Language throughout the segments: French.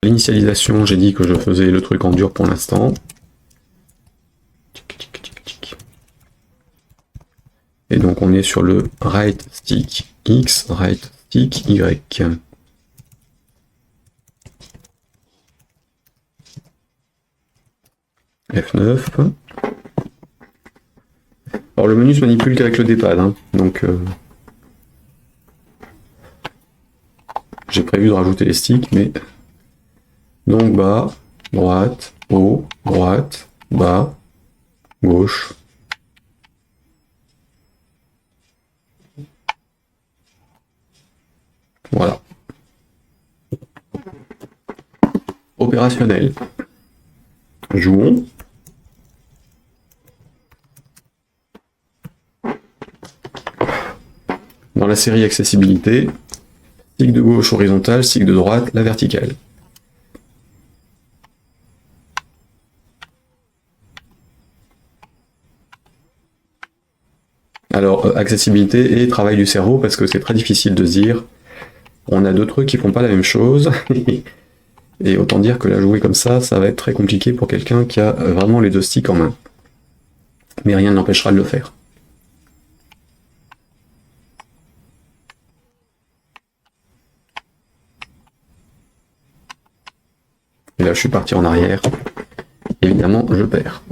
L'initialisation, j'ai dit que je faisais le truc en dur pour l'instant. Et donc on est sur le right stick X, right stick Y. F9. Alors le menu se manipule qu'avec le D-pad, hein, donc j'ai prévu de rajouter les sticks, mais donc bas, droite, haut, droite, bas, gauche. Voilà. Opérationnel. Jouons. Dans la série accessibilité, stick de gauche horizontal, stick de droite, la verticale. Alors, accessibilité et travail du cerveau, parce que c'est très difficile de se dire, on a deux trucs qui font pas la même chose, et autant dire que la jouer comme ça va être très compliqué pour quelqu'un qui a vraiment les deux sticks en main. Mais rien ne l'empêchera de le faire. Et là, je suis parti en arrière. Évidemment, je perds.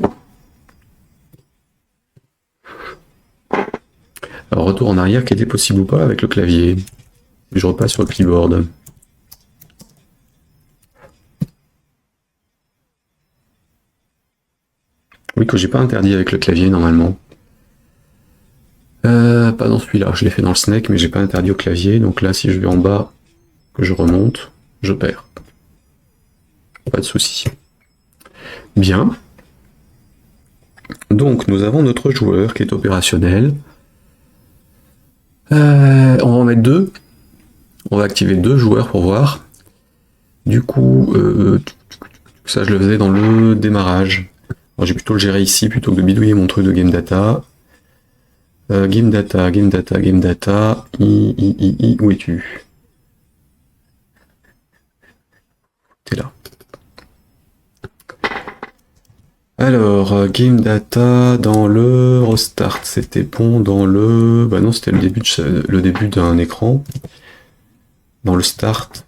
Alors, retour en arrière qui était possible ou pas avec le clavier. Je repasse sur le keyboard. Oui, que j'ai pas interdit avec le clavier normalement. Pas dans celui-là, je l'ai fait dans le Snake, mais j'ai pas interdit au clavier. Donc là, si je vais en bas, que je remonte, je perds. Pas de souci. Bien. Donc, nous avons notre joueur qui est opérationnel. On va en mettre deux. On va activer deux joueurs pour voir. Du coup, ça je le faisais dans le démarrage. J'ai plutôt le gérer ici plutôt que de bidouiller mon truc de game data. Game data. Où es-tu? T'es là. Alors, game data dans le restart, c'était bon dans le... Bah non, c'était le début d'un écran. Dans le start.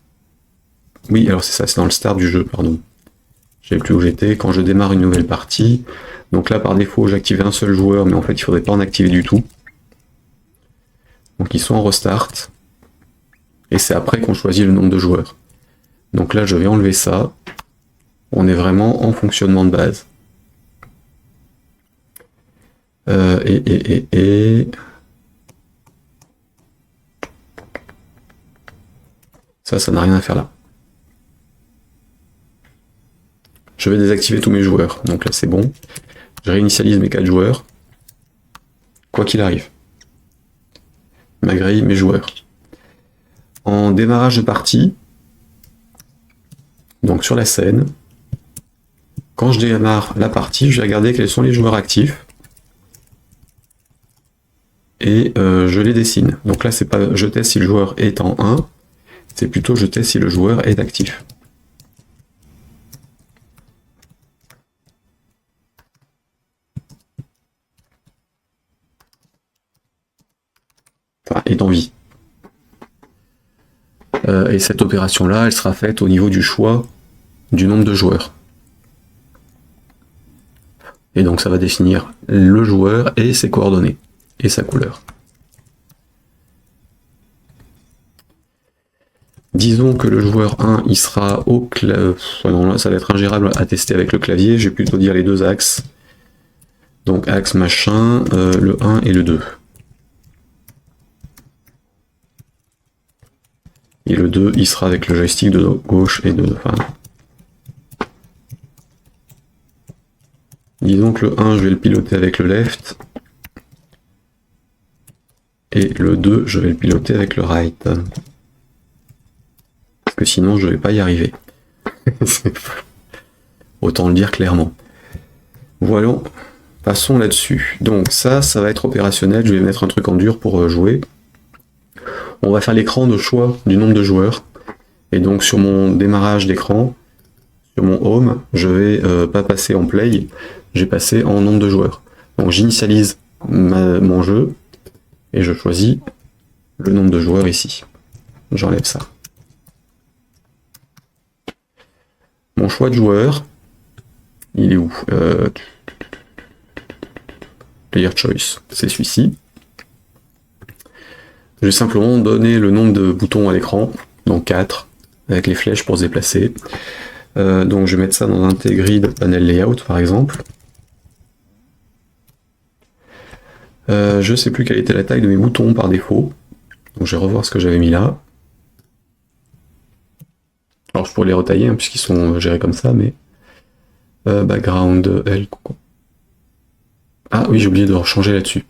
Oui, alors c'est ça, c'est dans le start du jeu, pardon. Je ne sais plus où j'étais. Quand je démarre une nouvelle partie. Donc là, par défaut, j'active un seul joueur, mais en fait, il ne faudrait pas en activer du tout. Donc ils sont en restart. Et c'est après qu'on choisit le nombre de joueurs. Donc là, je vais enlever ça. On est vraiment en fonctionnement de base. Ça n'a rien à faire là. Je vais désactiver tous mes joueurs. Donc là, c'est bon. Je réinitialise mes 4 joueurs. Quoi qu'il arrive. Ma grille, mes joueurs. En démarrage de partie, donc sur la scène, quand je démarre la partie, je vais regarder quels sont les joueurs actifs. Et je les dessine. Donc là, c'est pas je teste si le joueur est en 1, c'est plutôt je teste si le joueur est actif. Enfin, est en vie. Et cette opération-là, elle sera faite au niveau du choix du nombre de joueurs. Et donc ça va définir le joueur et ses coordonnées, et sa couleur. Disons que le joueur 1, il sera au clavier. Non, là, ça va être ingérable à tester avec le clavier, je vais plutôt dire les deux axes. Donc axe machin, le 1 et le 2. Et le 2, il sera avec le joystick de gauche et de... Enfin, disons que le 1, je vais le piloter avec le left. Et le 2, je vais le piloter avec le right. Parce que sinon, je ne vais pas y arriver. Autant le dire clairement. Voilà, passons là-dessus. Donc ça va être opérationnel. Je vais mettre un truc en dur pour jouer. On va faire l'écran de choix du nombre de joueurs. Et donc sur mon démarrage d'écran, sur mon home, je vais pas passer en play, j'ai passé en nombre de joueurs. Donc j'initialise mon jeu et je choisis le nombre de joueurs ici. J'enlève ça. Mon choix de joueur, il est où? Player choice, c'est celui-ci. Je vais simplement donner le nombre de boutons à l'écran, donc 4, avec les flèches pour se déplacer. Donc je vais mettre ça dans un grid panel layout par exemple. Je sais plus quelle était la taille de mes boutons par défaut. Donc je vais revoir ce que j'avais mis là. Alors je pourrais les retailler hein, puisqu'ils sont gérés comme ça, mais background L. Ah oui, j'ai oublié de changer là-dessus.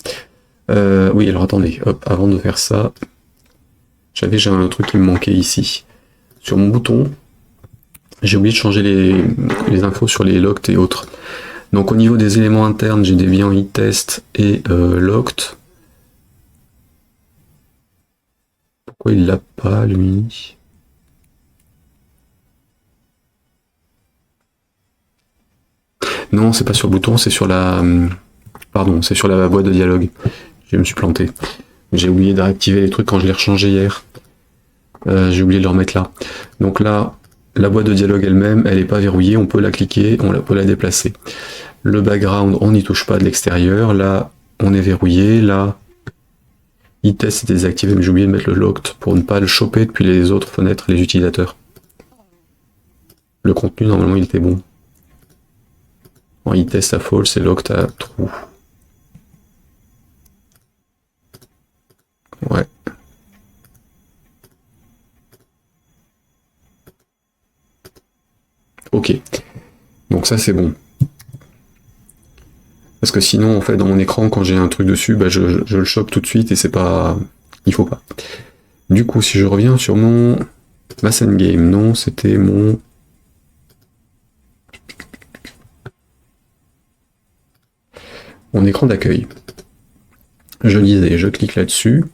Oui, alors attendez, hop, avant de faire ça, j'ai un truc qui me manquait ici. Sur mon bouton, j'ai oublié de changer les infos sur les locked et autres. Donc au niveau des éléments internes, j'ai Debian itest et locked. Pourquoi il l'a pas lui? Non, c'est pas sur le bouton, c'est sur la... Pardon, c'est sur la boîte de dialogue. Je me suis planté. J'ai oublié de réactiver les trucs quand je l'ai rechangé hier. J'ai oublié de le remettre là. Donc là, la boîte de dialogue elle-même, elle n'est pas verrouillée, on peut la cliquer, on peut la déplacer. Le background, on n'y touche pas de l'extérieur. Là, on est verrouillé. Là, itest est désactivé, mais j'ai oublié de mettre le locked pour ne pas le choper depuis les autres fenêtres, les utilisateurs. Le contenu, normalement, il était bon. En itest à false et locked à true. Ouais. Ok. Donc ça c'est bon. Parce que sinon en fait dans mon écran quand j'ai un truc dessus, bah, je le chope tout de suite et c'est pas. Il faut pas. Du coup si je reviens sur mon. Ma scène game, non, c'était mon. Mon écran d'accueil. Je disais, je clique là-dessus.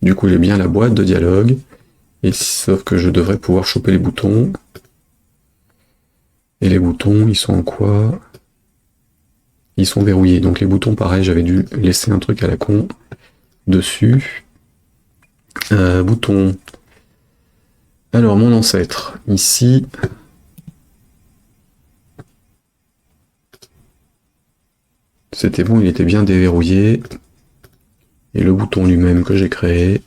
Du coup j'ai bien la boîte de dialogue. Et sauf que je devrais pouvoir choper les boutons. Et les boutons, ils sont en quoi? Ils sont verrouillés. Donc les boutons, pareil, j'avais dû laisser un truc à la con dessus. Bouton. Alors mon ancêtre, ici. C'était bon, il était bien déverrouillé. Et le bouton lui-même que j'ai créé.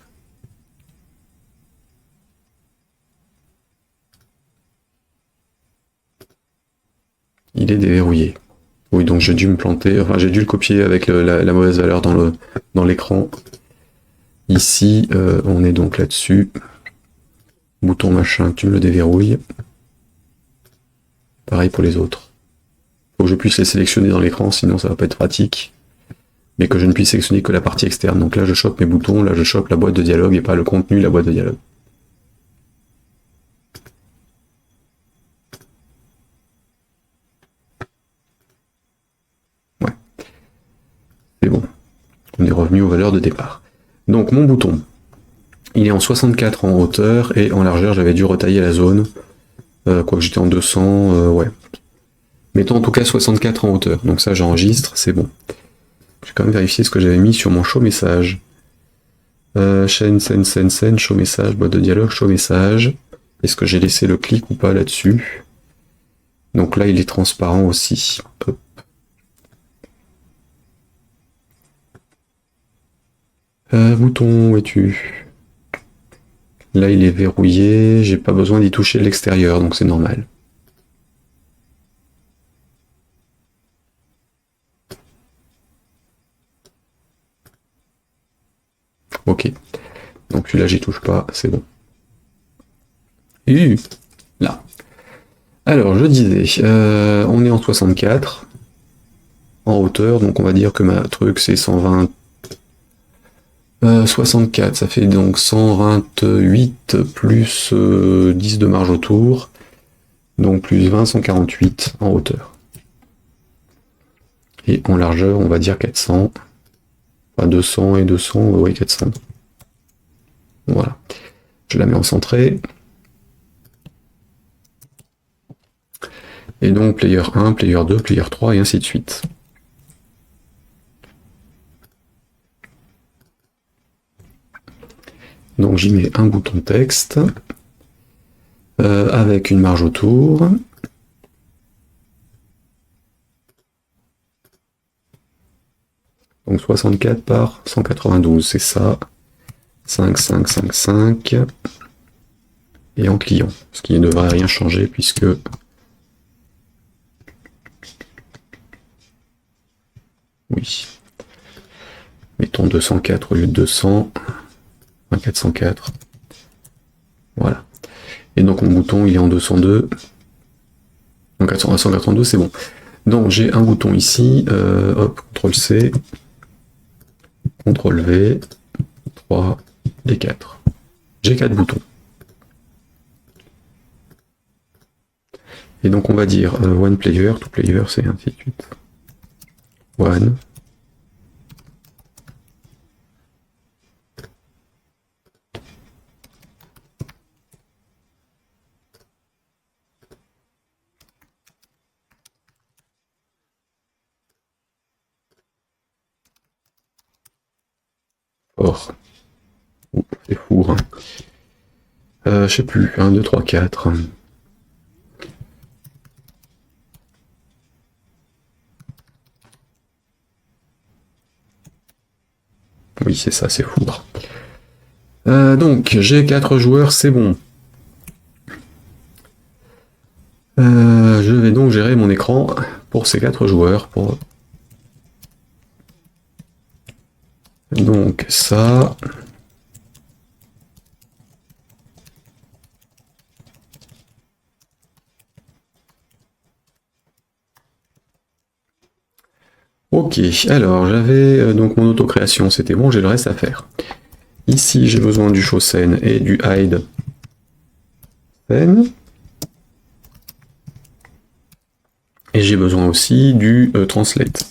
Il est déverrouillé. Oui, donc j'ai dû me planter, enfin j'ai dû le copier avec la mauvaise valeur dans l'écran. Ici, on est donc là-dessus. Bouton machin, tu me le déverrouilles. Pareil pour les autres. Faut que je puisse les sélectionner dans l'écran, sinon ça va pas être pratique. Mais que je ne puisse sélectionner que la partie externe. Donc là je chope mes boutons, là je chope la boîte de dialogue et pas le contenu, la boîte de dialogue. Ouais. C'est bon. On est revenu aux valeurs de départ. Donc mon bouton, il est en 64 en hauteur et en largeur j'avais dû retailler la zone. Quoique j'étais en 200, ouais. Mettons en tout cas 64 en hauteur. Donc ça j'enregistre, c'est bon. Je vais quand même vérifier ce que j'avais mis sur mon show message. Chaîne, scène, show message, boîte de dialogue, show message. Est-ce que j'ai laissé le clic ou pas là-dessus? Donc là il est transparent aussi. Hop. Bouton, où es-tu? Là il est verrouillé, j'ai pas besoin d'y toucher l'extérieur, donc c'est normal. Ok. Donc celui-là j'y touche pas, c'est bon. Là. Alors je disais, on est en 64 en hauteur, donc on va dire que ma truc c'est 120. 64, ça fait donc 128 plus 10 de marge autour, donc plus 20, 148 en hauteur. Et en largeur, on va dire 400, enfin 200 et 200, oui 400. Voilà. Je la mets en centré. Et donc player 1, player 2, player 3 et ainsi de suite. Donc j'y mets un bouton texte avec une marge autour. Donc 64 par 192, c'est ça. 5, 5, 5, 5. Et en client, ce qui ne devrait rien changer puisque oui. Mettons 204 au lieu de 200. 404. Voilà. Et donc mon bouton il est en 202. Donc 182 c'est bon. Donc j'ai un bouton ici, hop, CTRL C, CTRL V, 3 et 4. J'ai 4 boutons. Et donc on va dire one player, two player, c'est ainsi de suite. One. Or. C'est fou, hein. Je sais plus, 1, 2, 3, 4. Oui, c'est ça, c'est fou. Donc, j'ai 4 joueurs, c'est bon. Je vais donc gérer mon écran pour ces 4 joueurs. Donc, ça... Ok, alors j'avais donc mon autocréation, c'était bon, j'ai le reste à faire. Ici, j'ai besoin du show scène et du hide scène. Et j'ai besoin aussi du translate,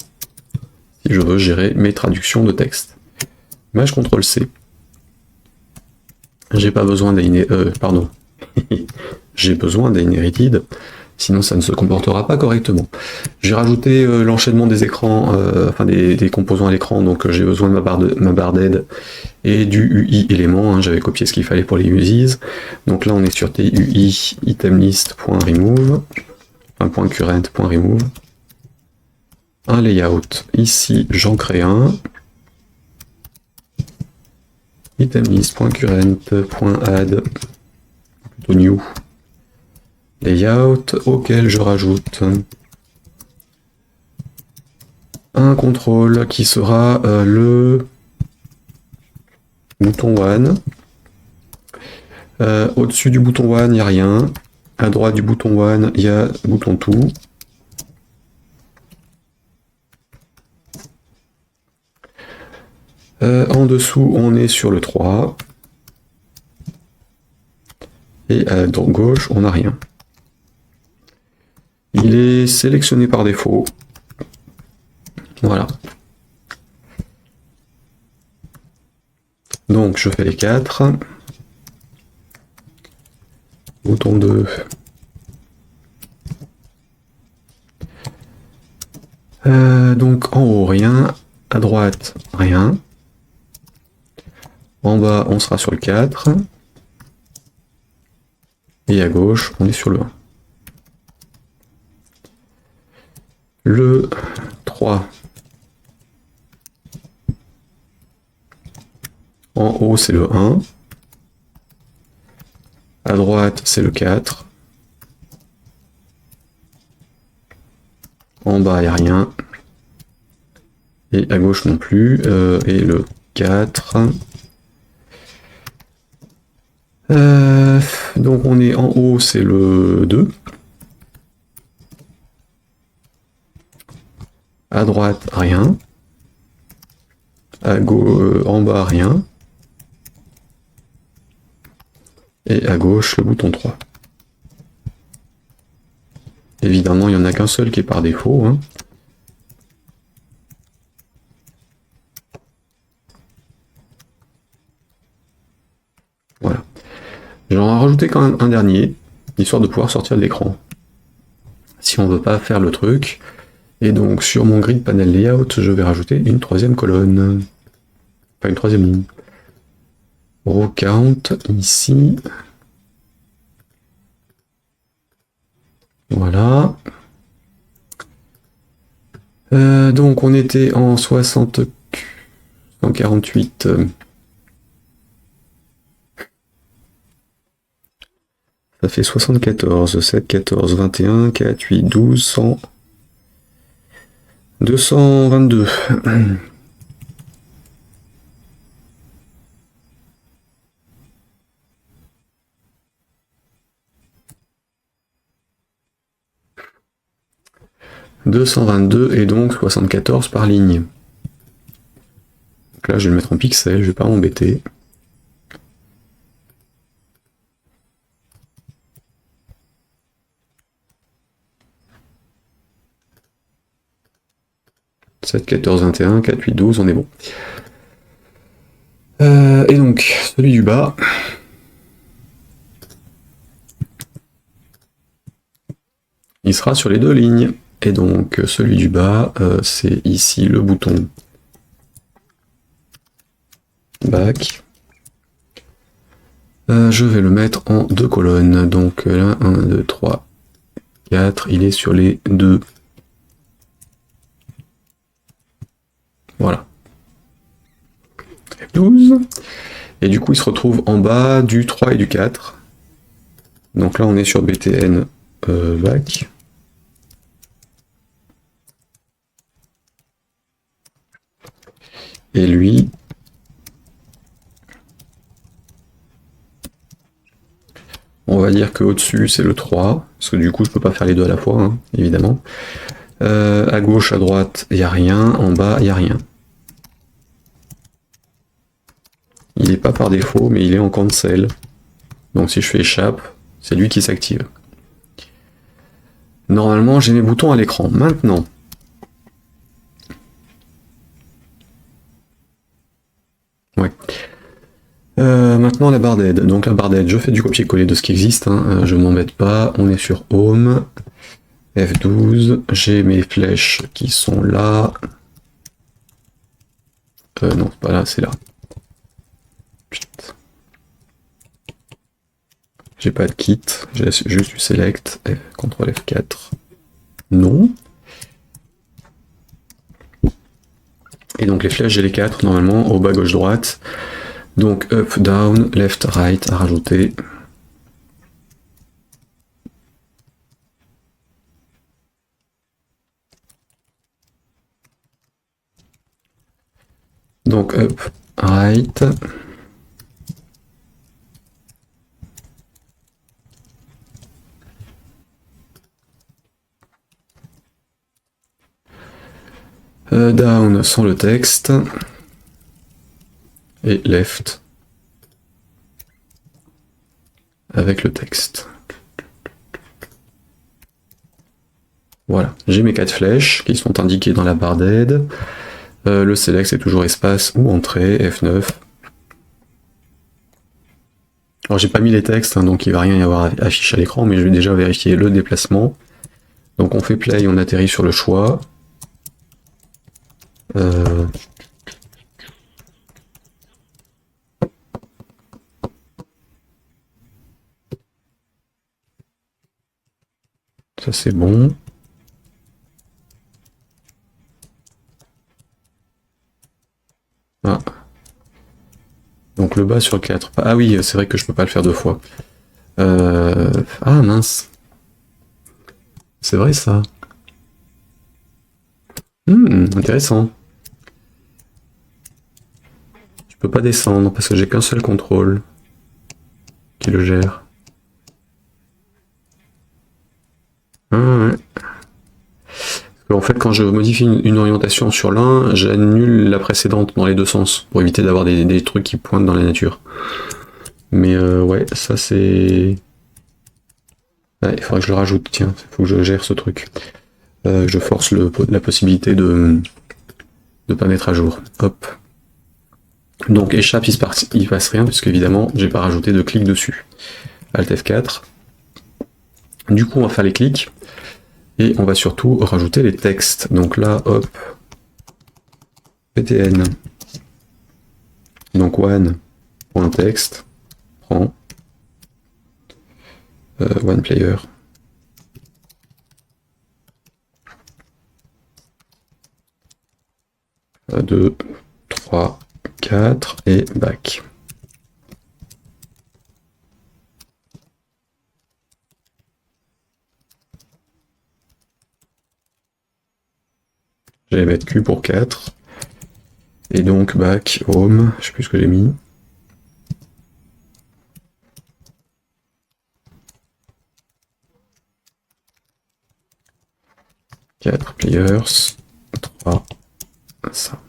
si je veux gérer mes traductions de texte. Maj CTRL C. J'ai pas besoin pardon. J'ai besoin d'inherited, sinon ça ne se comportera pas correctement. J'ai rajouté l'enchaînement des écrans, enfin des composants à l'écran, donc j'ai besoin de ma barre d'aide et du UI élément, hein, j'avais copié ce qu'il fallait pour les uses. Donc là on est sur TUI itemlist.remove, un .current.remove, un layout, ici j'en crée un, itemlist.current.add, plutôt new, layout auquel je rajoute un contrôle qui sera le bouton one. Au-dessus du bouton one, il n'y a rien. À droite du bouton one, il y a le bouton tout. En dessous, on est sur le 3. Et à gauche, on n'a rien. Il est sélectionné par défaut. Voilà. Donc je fais les 4. Bouton 2. Donc en haut, rien. À droite, rien. En bas, on sera sur le 4. Et à gauche, on est sur le 1. Le 3. En haut, c'est le 1. À droite, c'est le 4. En bas, il n'y a rien. Et à gauche non plus. Et le 4. Donc on est en haut, c'est le 2. À droite, rien. En bas, rien. Et à gauche, le bouton 3. Évidemment, il n'y en a qu'un seul qui est par défaut. Hein. Voilà. J'en ai rajouté quand même un dernier, histoire de pouvoir sortir de l'écran. si on veut pas faire le truc. Et donc sur mon grid panel layout, je vais rajouter une troisième colonne. Enfin une troisième ligne. Row count ici. Voilà. Donc on était en 148. Ça fait 74, 7, 14, 21, 4, 8, 12, 100. 222. « 222 et donc 74 par ligne. Donc là, je vais le mettre en pixels, je vais pas m'embêter. « 7, 14, 21, 4, 8, 12, on est bon. Et donc, celui du bas... il sera sur les deux lignes. Et donc, celui du bas, c'est ici le bouton back. Je vais le mettre en deux colonnes. Donc là, 1, 2, 3, 4. Il est sur les deux. Voilà. 12. Et du coup, il se retrouve en bas du 3 et du 4. Donc là, on est sur BTN back. Et lui, on va dire que au-dessus c'est le 3, parce que du coup je peux pas faire les deux à la fois, hein, évidemment. À gauche, à droite, il n'y a rien, en bas, il n'y a rien. Il n'est pas par défaut, mais il est en cancel. Donc si je fais échappe, c'est lui qui s'active. Normalement, j'ai mes boutons à l'écran. Maintenant, ouais. Maintenant la barre d'aide. Donc la barre d'aide, je fais du copier-coller de ce qui existe, hein. Je m'embête pas. On est sur Home, F12, j'ai mes flèches qui sont là. Non, c'est pas là, c'est là. J'ai pas de kit, j'ai juste du select, CTRL F4. Non. Et donc les flèches, j'ai les 4 normalement, au bas, gauche, droite. Donc up, down, left, right à rajouter. Donc up, right. Down sans le texte. Et left avec le texte. Voilà, j'ai mes 4 flèches qui sont indiquées dans la barre d'aide. Le select c'est toujours espace ou entrée, F9. Alors j'ai pas mis les textes, hein, donc il va rien y avoir affiché à l'écran, mais je vais déjà vérifier le déplacement. Donc on fait play, on atterrit sur le choix. Ça c'est bon. Ah. Donc le bas sur le 4. Ah oui, c'est vrai que je peux pas le faire deux fois. Ah mince. C'est vrai ça. Intéressant. Je peux pas descendre parce que j'ai qu'un seul contrôle qui le gère. Ah ouais. En fait, quand je modifie une orientation sur l'un, j'annule la précédente dans les deux sens, pour éviter d'avoir des trucs qui pointent dans la nature. Mais ouais, ça c'est... Ouais, il faudrait que je le rajoute, tiens, il faut que je gère ce truc. Je force la possibilité de pas mettre à jour. Hop. Donc échappe, il passe rien, parce qu'évidemment, j'ai pas rajouté de clic dessus. Alt F4. Du coup, on va faire les clics. Et on va surtout rajouter les textes. Donc là, hop, ptn. Donc one.text prend OnePlayer. 2, 3, 4 et back. Je vais mettre Q pour 4. Et donc back, home, je sais plus ce que j'ai mis. Quatre players, 3, ça.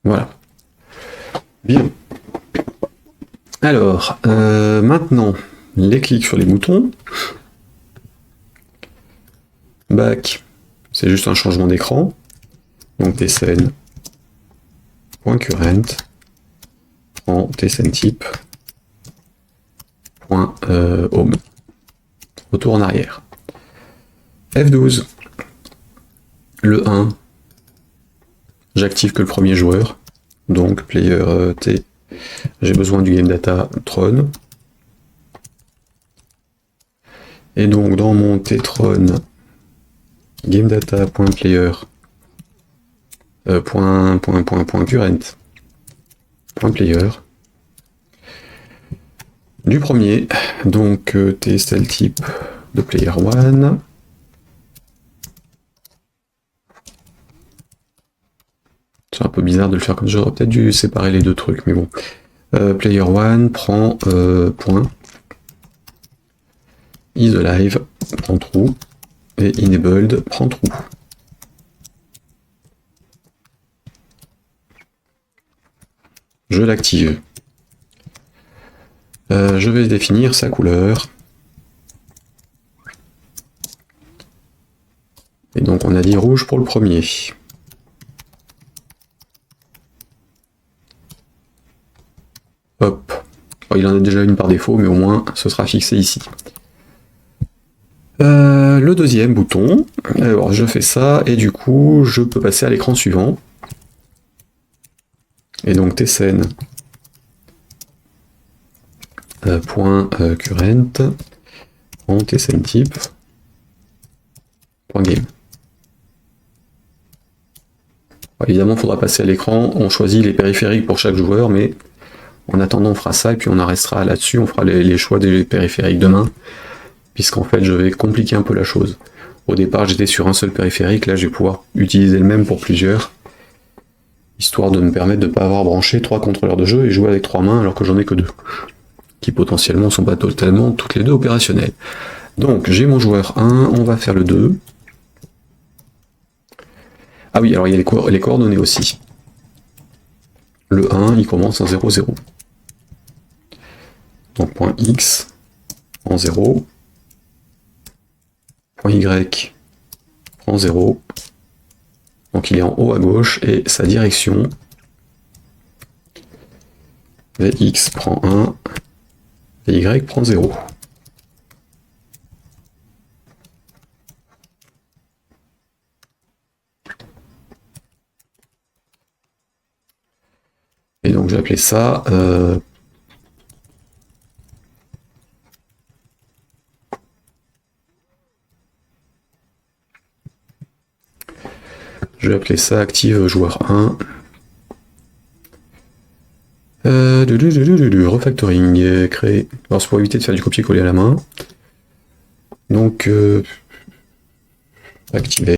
Voilà. Bien. Alors, maintenant, les clics sur les boutons. Back, c'est juste un changement d'écran. Donc tsn .current prend tsn type .home. Retour en arrière. F12. Le 1, j'active que le premier joueur. Donc player T, j'ai besoin du game data Tron. Et donc dans mon Tron game data.player current du premier, donc tsl type de player 1. C'est un peu bizarre de le faire comme ça, j'aurais peut-être dû séparer les deux trucs, mais bon. Player 1 prend point isOlive prend true et enabled prend true. Je l'active. Je vais définir sa couleur. Et donc on a dit rouge pour le premier. Hop. Bon, il en a déjà une par défaut, mais au moins ce sera fixé ici. Le deuxième bouton, alors je fais ça, et du coup je peux passer à l'écran suivant. Et donc tsn .current en tsn type .game. Évidemment, il faudra passer à l'écran, on choisit les périphériques pour chaque joueur, mais en attendant on fera ça, et puis on en restera là-dessus, on fera les choix des périphériques demain, puisqu'en fait je vais compliquer un peu la chose. Au départ j'étais sur un seul périphérique, là je vais pouvoir utiliser le même pour plusieurs, histoire de me permettre de ne pas avoir branché 3 contrôleurs de jeu et jouer avec 3 mains alors que j'en ai que 2, qui potentiellement sont pas totalement toutes les deux opérationnelles. Donc j'ai mon joueur 1, on va faire le 2. Ah oui, alors il y a les coordonnées aussi. Le 1, il commence en 0, 0. Donc point X en 0. Point Y prend 0. Donc il est en haut à gauche et sa direction Vx prend 1, Vy prend 0. Et donc j'ai appelé ça je vais appeler ça active joueur 1. Refactoring, créer. Alors c'est pour éviter de faire du copier-coller à la main. Donc activer.